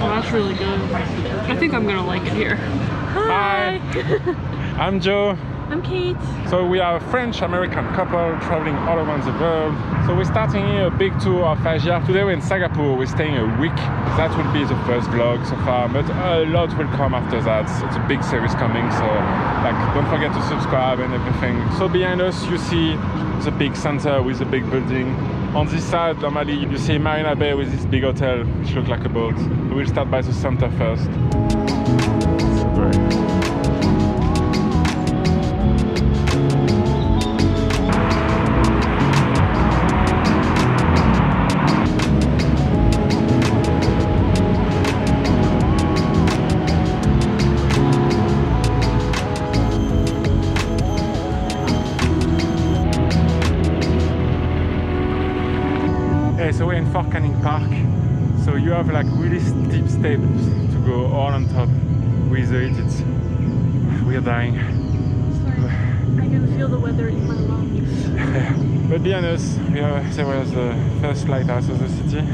that's really good. I think I'm gonna like it here. Hi! I'm Joe. I'm Kate. So we are a French-American couple traveling all around the world. So we're starting here a big tour of Asia. Today we're in Singapore. We're staying a week. That will be the first vlog so far, but a lot will come after that. It's a big series coming, so like don't forget to subscribe and everything. So behind us you see the big center with the big building. On this side normally you see Marina Bay with this big hotel which looks like a boat. We'll start by the center first. So great. So we're in Fort Canning Park, so you have like really steep steps to go all on top. With it, we're dying. Sorry, I can feel the weather in my lungs. But be honest, there was the first lighthouse of the city.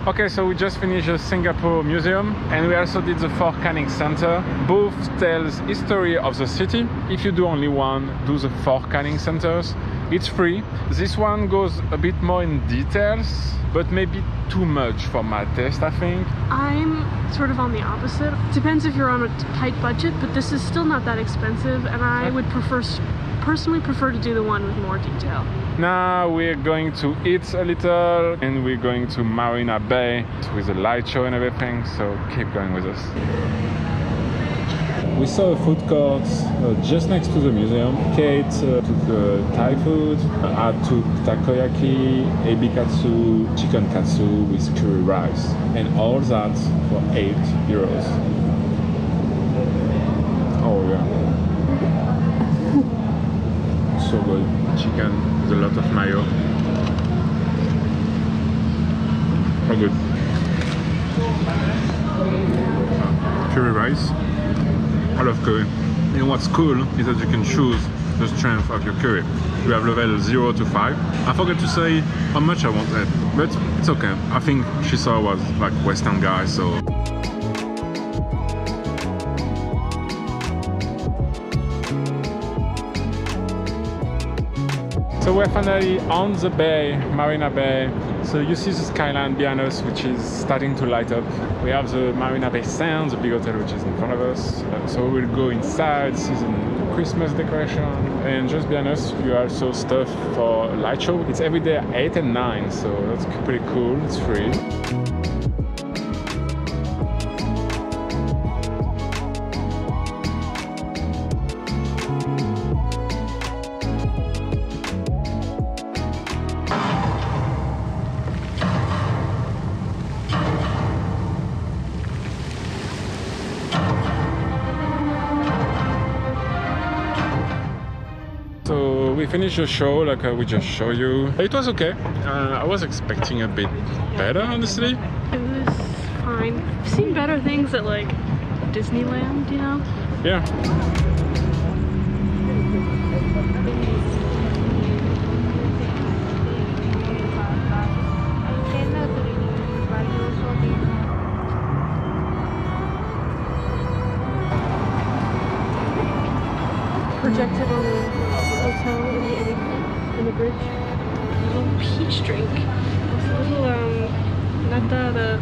Okay, so we just finished the Singapore Museum and we also did the Fort Canning Center. Both tells history of the city. If you do only one, do the Fort Canning Centers. It's free. This one goes a bit more in details, but maybe too much for my taste, I think. I'm sort of on the opposite. Depends if you're on a tight budget, but this is still not that expensive, and I would personally prefer to do the one with more detail. Now we're going to eat a little and we're going to Marina Bay with a light show and everything, so keep going with us. We saw a food court just next to the museum. Kate took Thai food. I took takoyaki, ebi katsu, chicken katsu with curry rice, and all that for €8. Oh yeah. So good. Chicken with a lot of mayo. So good. Curry rice. I love curry. And what's cool is that you can choose the strength of your curry. You have level 0 to 5. I forgot to say how much I wanted, but it's okay. I think she saw was like Western guy, so. So we're finally on the bay, Marina Bay. So you see the skyline behind us, which is starting to light up. We have the Marina Bay Sands, the big hotel which is in front of us. So we'll go inside, see the Christmas decoration. And just behind us, you also stuff for a light show. It's every day at 8 and 9, so that's pretty cool, it's free. So we finished the show like we just showed you. It was okay. I was expecting a bit better, honestly. It was fine. I've seen better things at like Disneyland, you know? Yeah. Projected on the hotel in the bridge. A little peach drink. With a little nata, the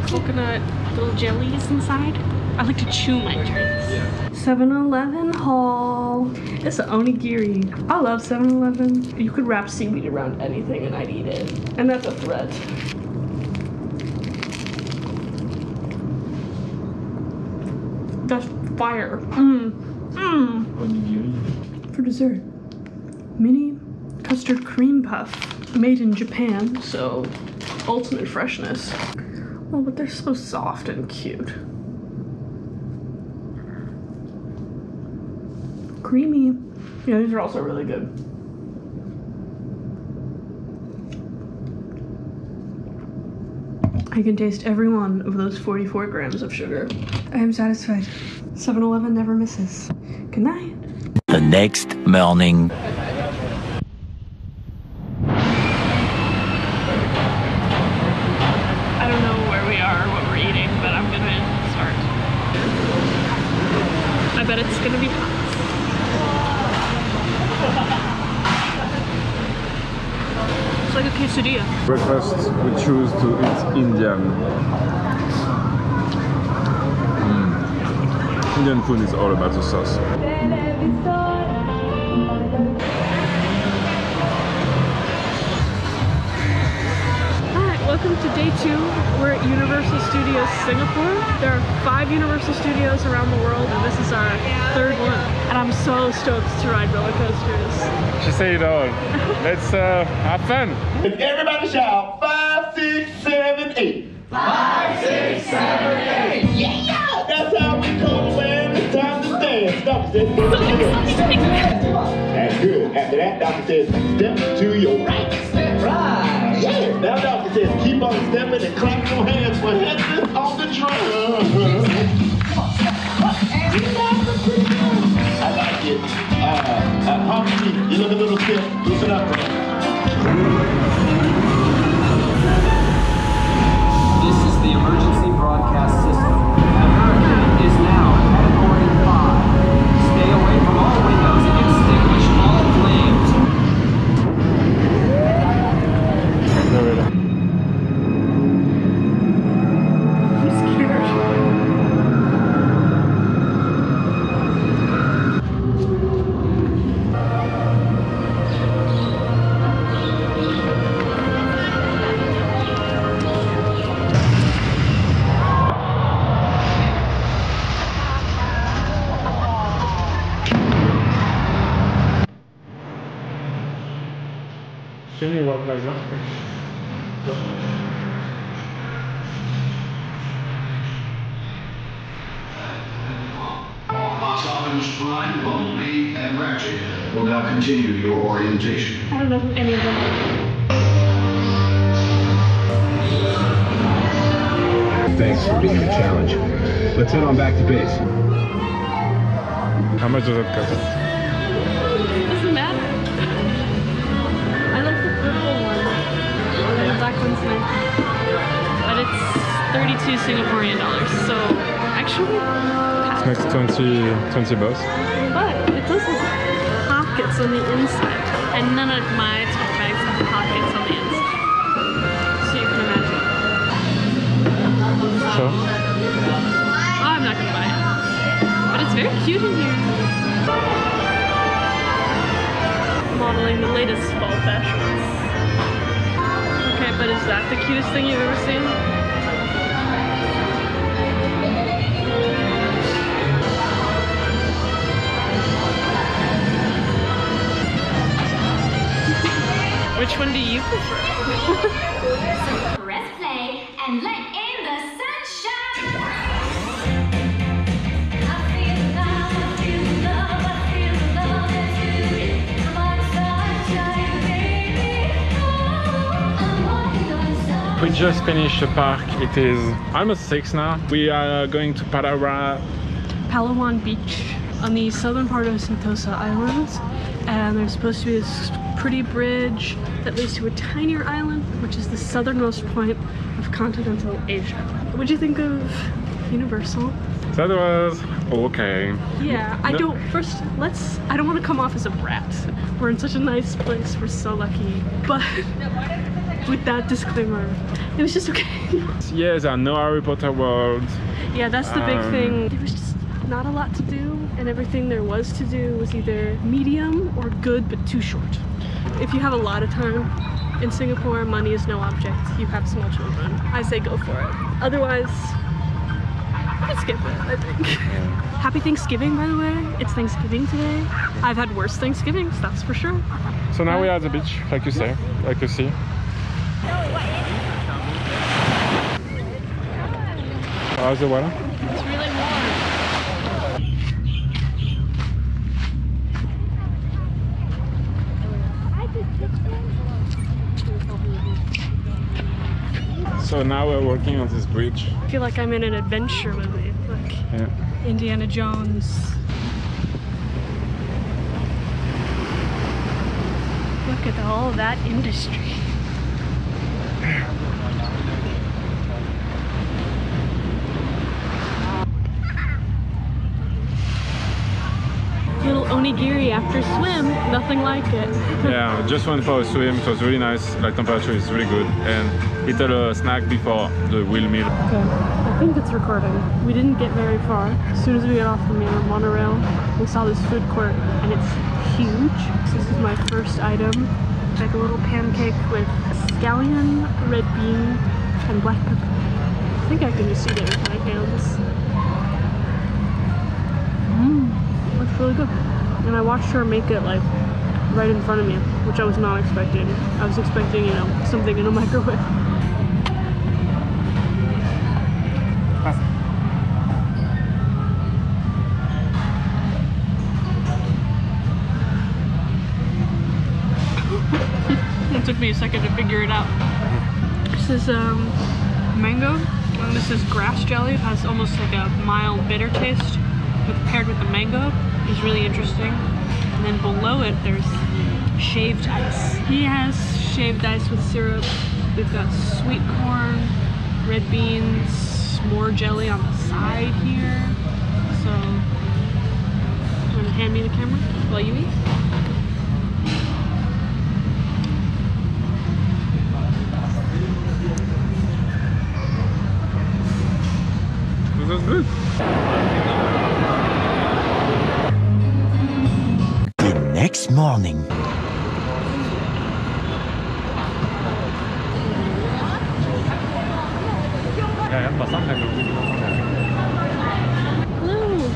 coconut little jellies inside. I like to chew my drinks. 7-Eleven haul. It's an onigiri. I love 7-Eleven. You could wrap seaweed around anything and I'd eat it. And that's a threat. That's fire. For dessert, mini custard cream puff, made in Japan, so ultimate freshness. Oh, but they're so soft and cute. creamy. Yeah, these are also really good. I can taste every one of those 44 grams of sugar. I am satisfied. 7-Eleven never misses. Good night. The next morning. I don't know where we are or what we're eating, but I'm gonna start. I bet it's gonna be hot. It's like a quesadilla. Breakfast, we choose to eat Indian. Indian food is all about the sauce. Welcome to day 2. We're at Universal Studios Singapore. There are 5 Universal Studios around the world, and this is our 3rd one. And I'm so stoked to ride roller coasters. She said it all. Let's have fun. Everybody shout 5, 6, 7, 8. 5, 6, 7, 8. Yeah! That's how we come when it's time to dance. Doctor says, that's good. After that, doctor says, step to your right. Step right. Yeah. Now doctor says, keep on stepping and clap your hands for headless on the drum. I like it. Harmony, you look a little stiff. Loosen up, bro. This is the emergency broadcast system. A hurricane is now at Category 5. Stay away from all windows and extinguish all flames. I'm scared. Can you walk like that? Box office Prime, Bumblebee, and Ratchet will now continue your orientation. I don't know who any of them are. Thanks for being a challenge. Let's head on back to base. How much does that cost? Doesn't matter. I like the purple one. The black one's nice. But it's 32 Singaporean dollars, so actually It's next 20 bucks. But it does have pockets on the inside. And none of my tote bags have pockets on the inside. So you can imagine. So? Oh, I'm not gonna buy it. But it's very cute in here. Modeling the latest fall fashions. Okay, but is that the cutest thing you've ever seen? Which one do you prefer? Press play and let in the sunshine. I feel love, I feel love, I feel love that's you. I'm on sunshine, baby. Oh, I'm walking on sunshine. We just finished the park. It is almost 6 now. We are going to Palawan Beach on the southern part of Sentosa Island, and there's supposed to be this pretty bridge that leads to a tinier island, which is the southernmost point of continental Asia. What do you think of Universal? That was okay. Yeah, I don't want to come off as a brat. We're in such a nice place, we're so lucky. But with that disclaimer, it was just okay. Yes, there are no Harry Potter worlds. Yeah, that's the big thing. There was just not a lot to do, and everything there was to do was either medium or good but too short. If you have a lot of time in Singapore, money is no object. You have small children, I say go for it. Otherwise, you can skip it, I think. Happy Thanksgiving, by the way. It's Thanksgiving today. I've had worse Thanksgivings, that's for sure. So now we are at the beach, like you say, like you see. How's the water? It's really warm. So now we're walking on this bridge. I feel like I'm in an adventure movie, like Yeah. Indiana Jones. Look at all that industry. Little onigiri after swim, nothing like it. Yeah, just went for a swim. It was really nice. Like temperature is really good, and little snack before the wheel meal. Okay, I think it's recording. We didn't get very far. As soon as we got off the monorail, we saw this food court, and it's huge. This is my first item. Like a little pancake with scallion, red bean, and black pepper. I think I can just eat it with my hands. Looks really good. And I watched her make it like right in front of me, which I was not expecting. I was expecting, you know, something in a microwave. It took me a second to figure it out. This is mango, and this is grass jelly. It has almost like a mild bitter taste, but paired with the mango is really interesting. And then below it, there's shaved ice. He has shaved ice with syrup. We've got sweet corn, red beans, more jelly on the side here. So, you want to hand me the camera while you eat? This was good. The next morning.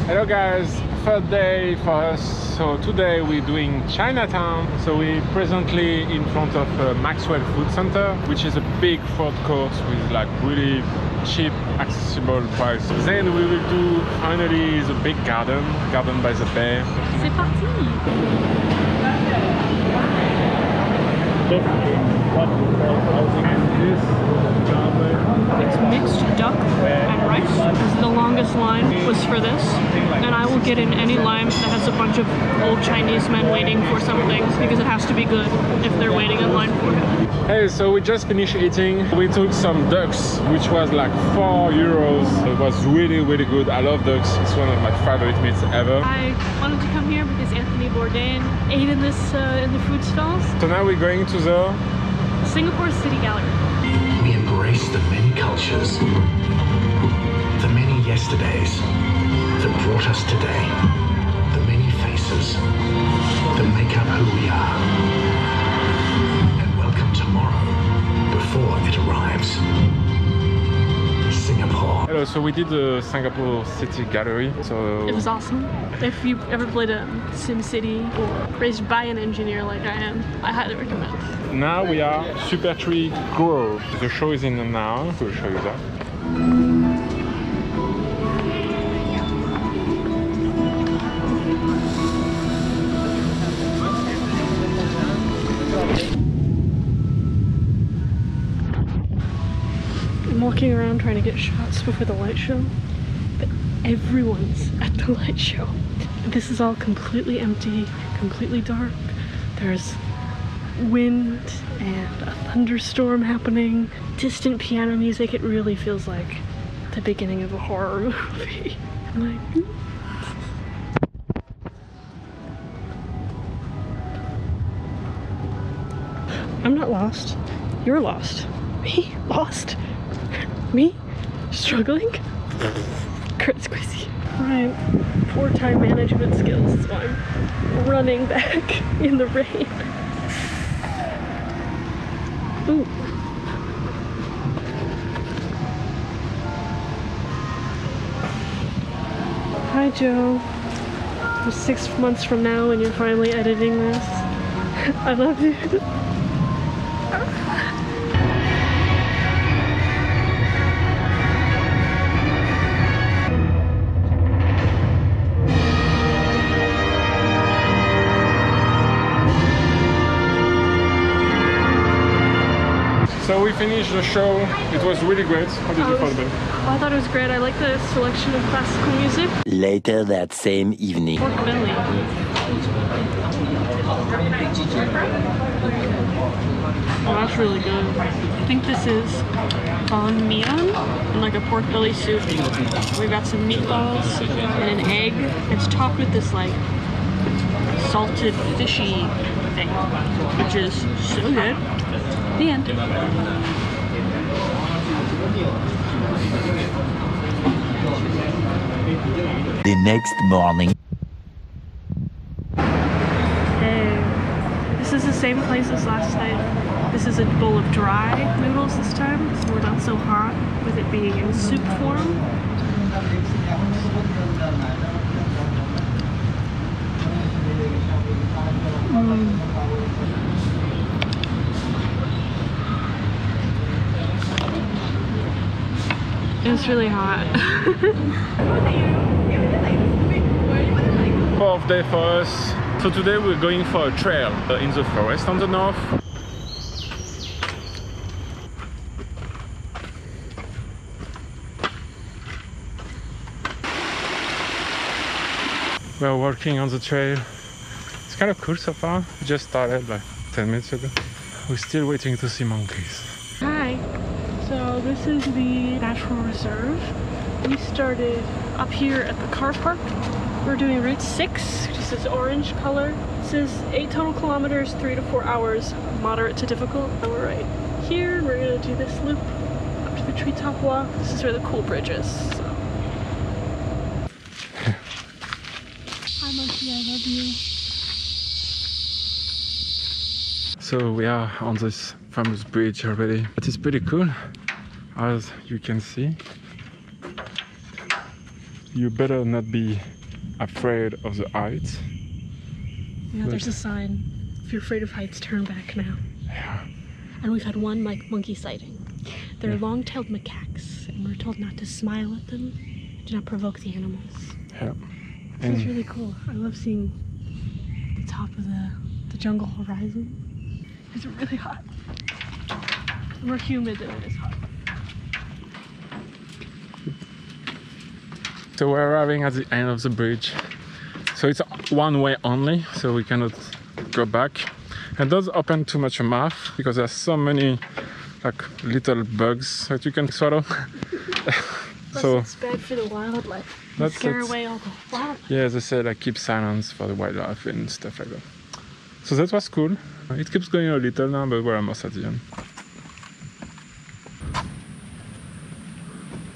Hello guys, third day for us. So today we're doing Chinatown. So we're presently in front of Maxwell Food Center, which is a big food court with like really cheap, accessible price. Then we will do finally the big garden by the bay. C'est parti! It's mixed duck and rice. The longest line was for this, and I will get in any line that has a bunch of old Chinese men waiting for some things because it has to be good if they're waiting in line for it. Hey, so we just finished eating. We took some ducks, which was like €4. It was really, really good. I love ducks. It's one of my favorite meats ever. I wanted to come here because Anthony Bourdain ate in this in the food stalls. So now we're going to the Singapore City Gallery. We embrace the many cultures, the many yesterdays that brought us today, the many faces that make up who we are, and welcome tomorrow before it arrives. Singapore. Hello, so we did the Singapore City Gallery. So It was awesome. If you've ever played a Sim City or raised by an engineer like I am, I highly recommend. now we are Super Tree Grove. The show is in an hour. We'll show you that. I'm walking around trying to get shots before the light show, but everyone's at the light show. This is all completely empty, completely dark. There's wind and a thunderstorm happening, distant piano music. It really feels like the beginning of a horror movie. I'm like, I'm not lost. You're lost. Me? Lost? Me? Struggling? It's crazy. Right. Poor time management skills, so I'm running back in the rain. Ooh. Hi, Joe. It's 6 months from now and you're finally editing this. I love you. So we finished the show. It was really great. How did you find it? I thought it was great. I like the selection of classical music. Later that same evening. Pork belly. Oh, that's really good. I think this is banh mian and like a pork belly soup. We got some meatballs and an egg. It's topped with this like salted fishy thing, which is so good. The end. The next morning. Hey, this is the same place as last night. This is a bowl of dry noodles this time, so we're not so hot with it being in soup form. It's really hot. 4th day for us. So today we're going for a trail in the forest on the north. We're walking on the trail. It's kind of cool so far. We just started like 10 minutes ago. We're still waiting to see monkeys. Hi. So this is the natural reserve. We started up here at the car park. We're doing Route 6, which is this orange color. It says 8 total kilometers, 3 to 4 hours, moderate to difficult. And we're right here. We're gonna do this loop up to the treetop walk. This is where the cool bridge is. So. Hi monkey, I love you. So we are on this famous bridge already. It is pretty cool, as you can see. You better not be afraid of the heights. Yeah, there's a sign. If you're afraid of heights, turn back now. Yeah. And we've had one monkey sighting. They're long-tailed macaques, and we're told not to smile at them. Do not provoke the animals. Yeah. This is really cool. I love seeing the top of the jungle horizon. It's really hot. We're humid and it is hot. So we're arriving at the end of the bridge. So it's one way only, so we cannot go back. It doesn't open too much a mouth because there's so many like little bugs that you can swallow. So it's bad for the wildlife. That's scare it. away all the wildlife. Yeah, they say like keep silence for the wildlife and stuff like that. So that was cool. It keeps going a little now, but we're almost at the end.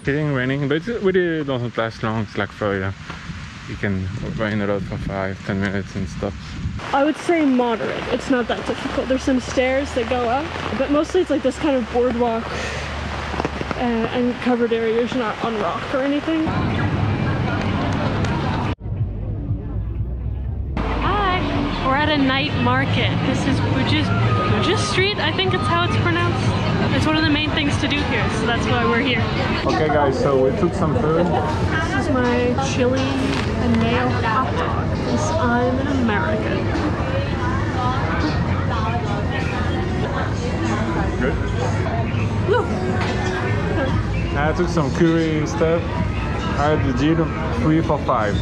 Getting raining, but it really doesn't last long. It's like Florida. You can rain a lot for 5-10 minutes and stuff. I would say moderate. It's not that difficult. There's some stairs that go up, but mostly it's like this kind of boardwalk and covered areas, not on rock or anything. Hi! We're at a night market. This is Bujis Street, I think it's how it's pronounced. It's one of the main things to do here, so that's why we're here. Okay guys, so we took some food. This is my chili and mayo hot dog, because I'm an American. Good. Woo. I took some curry and stuff. I had the deal 3 for 5.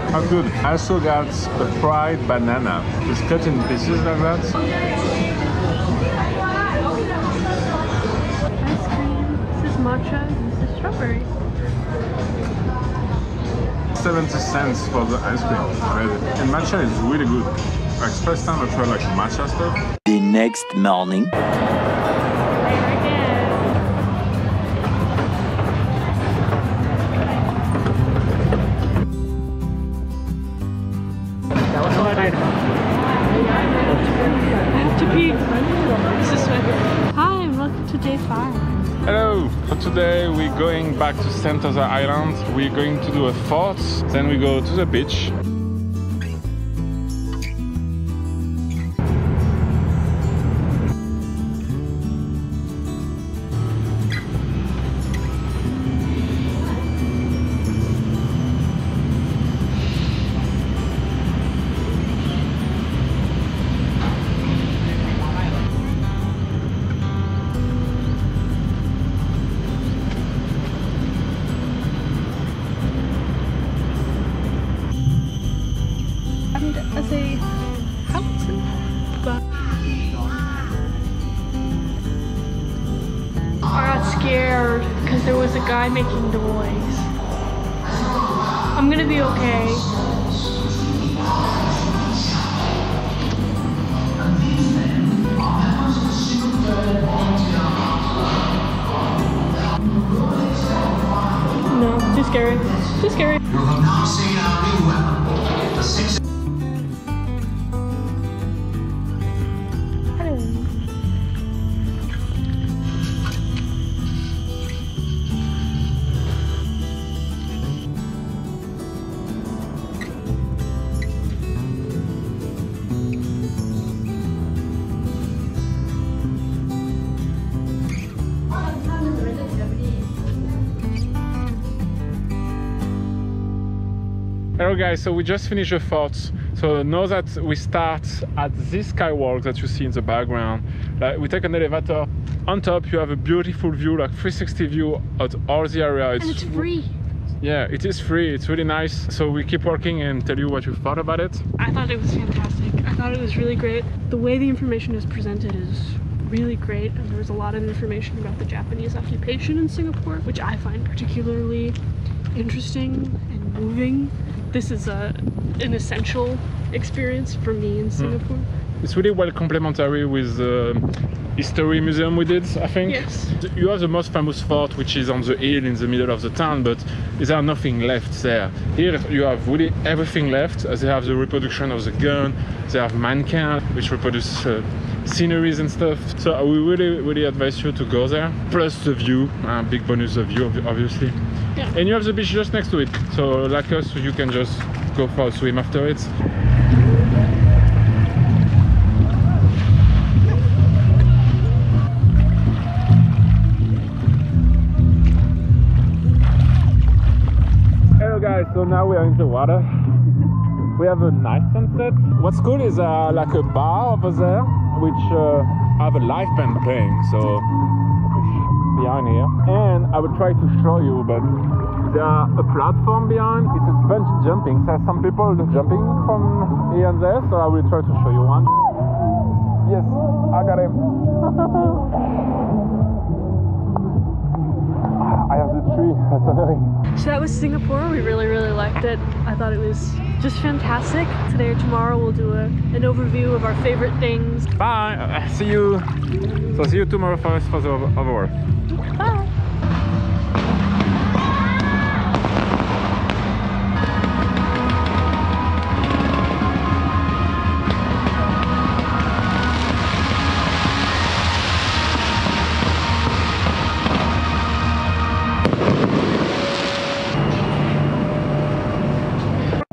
How good. I also got a fried banana. It's cut in pieces like that. Ice cream. This is matcha. This is strawberry. 70 cents for the ice cream. And matcha is really good. Like first time I tried like matcha stuff. The next morning. Hi, and welcome to day 5. Hello! So today we're going back to Sentosa Island. We're going to do a fort, then we go to the beach. there was a guy making noise. I'm gonna be okay. No, too scary. Too scary. You have now seen our new weapon, the 6. Hello guys, so we just finished the fort. So now that we start at this skywalk that you see in the background, like we take an elevator. On top you have a beautiful view, like 360 view at all the area. And it's free. Yeah, it is free. It's really nice. So we keep working and tell you what you thought about it. I thought it was fantastic. I thought it was really great. The way the information is presented is really great, and there was a lot of information about the Japanese occupation in Singapore, which I find particularly interesting and moving. This is an essential experience for me in Singapore. It's really well complementary with the history museum we did, I think. Yes. You have the most famous fort, which is on the hill in the middle of the town, but there's nothing left there. Here you have really everything left. They have the reproduction of the gun, they have mannequin, which reproduce sceneries and stuff. So I would really advise you to go there. Plus the view, big bonus, the view, obviously. Yeah. And you have the beach just next to it. So like us, you can just go for a swim after it. Hello guys, so now we are in the water. We have a nice sunset. What's cool is like a bar over there, which have a live band playing, so behind here. And I will try to show you, but there's a platform behind. It's a bungee jumping. So some people jumping from here and there, so I will try to show you one. Yes, I got him. I have the tree, that's annoying. So that was Singapore. We really liked it. I thought it was just fantastic. Today or tomorrow we'll do an overview of our favorite things. Bye, see you. So see you tomorrow for the overwork. Bye.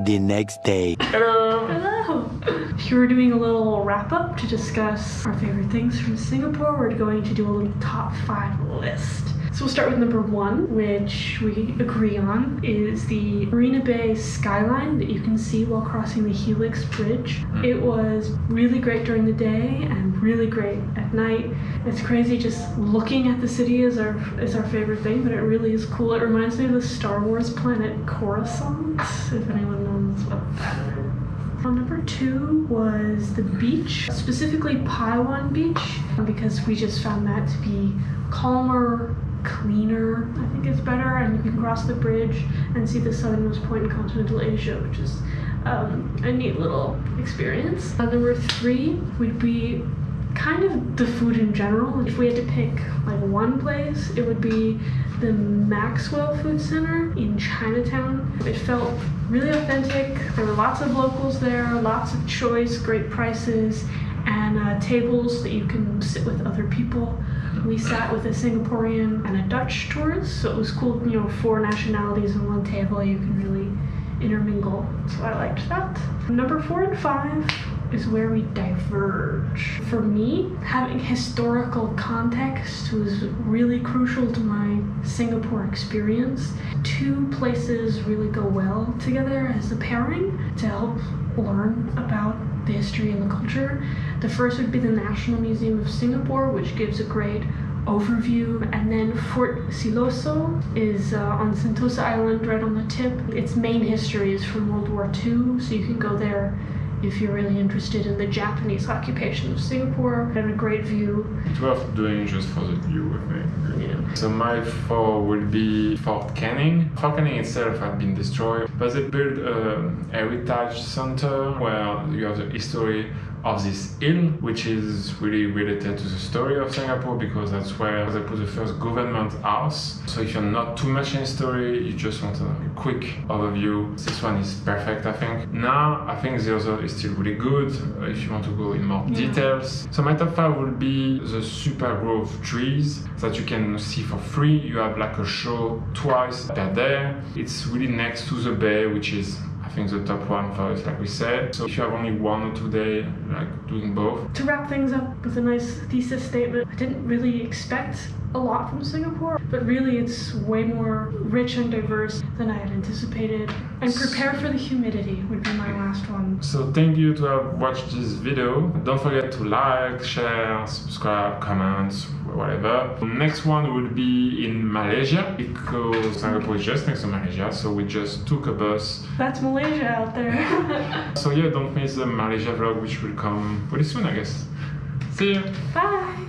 The next day. Hello. Here we're doing a little wrap up to discuss our favorite things from Singapore. We're going to do a little top 5 list. So we'll start with number 1, which we agree on, is the Marina Bay skyline that you can see while crossing the Helix Bridge. It was really great during the day and really great at night. It's crazy just looking at the city is our favorite thing, but it really is cool. It reminds me of the Star Wars planet Coruscant, if anyone knows what that is. Number 2 was the beach, specifically Paiwan Beach, because we just found that to be calmer, cleaner, I think it's better, and you can cross the bridge and see the southernmost point in continental Asia, which is a neat little experience. Number 3 would be kind of the food in general. If we had to pick like one place, it would be the Maxwell Food Center in Chinatown. It felt really authentic. There were lots of locals there, lots of choice, great prices, and tables that you can sit with other people. We sat with a Singaporean and a Dutch tourist, so it was cool, 4 nationalities in one table. You can really intermingle, so I liked that. Number 4 and 5 is where we diverge. For me, having historical context was really crucial to my Singapore experience. 2 places really go well together as a pairing to help learn about the history and the culture. The first would be the National Museum of Singapore, which gives a great overview, and then Fort Siloso is on Sentosa Island, right on the tip. Its main history is from World War II, so you can go there if you're really interested in the Japanese occupation of Singapore, and a great view. It's worth doing just for the view, I think. Yeah. So my 4 will be Fort Canning. Fort Canning itself had been destroyed, but they built a heritage center where you have the history of this hill, which is really related to the story of Singapore because that's where they put the first government house. So if you're not too much in history, you just want a quick overview, this one is perfect, I think. Now, I think the other is still really good if you want to go in more details. So my top 5 will be the super grove trees that you can see for free. You have like a show twice per day. It's really next to the bay, which is I think the top one for us, like we said. So if you have only 1 or 2 days, like doing both. To wrap things up with a nice thesis statement, I didn't really expect a lot from Singapore, but really it's way more rich and diverse than I had anticipated. And prepare for the humidity would be my last one. So thank you to have watched this video. Don't forget to like, share, subscribe, comment, whatever. The next one will be in Malaysia because Singapore is just next to Malaysia, so we just took a bus. That's Malaysia out there. So yeah, don't miss the Malaysia vlog, which will come pretty soon, I guess. See you! Bye!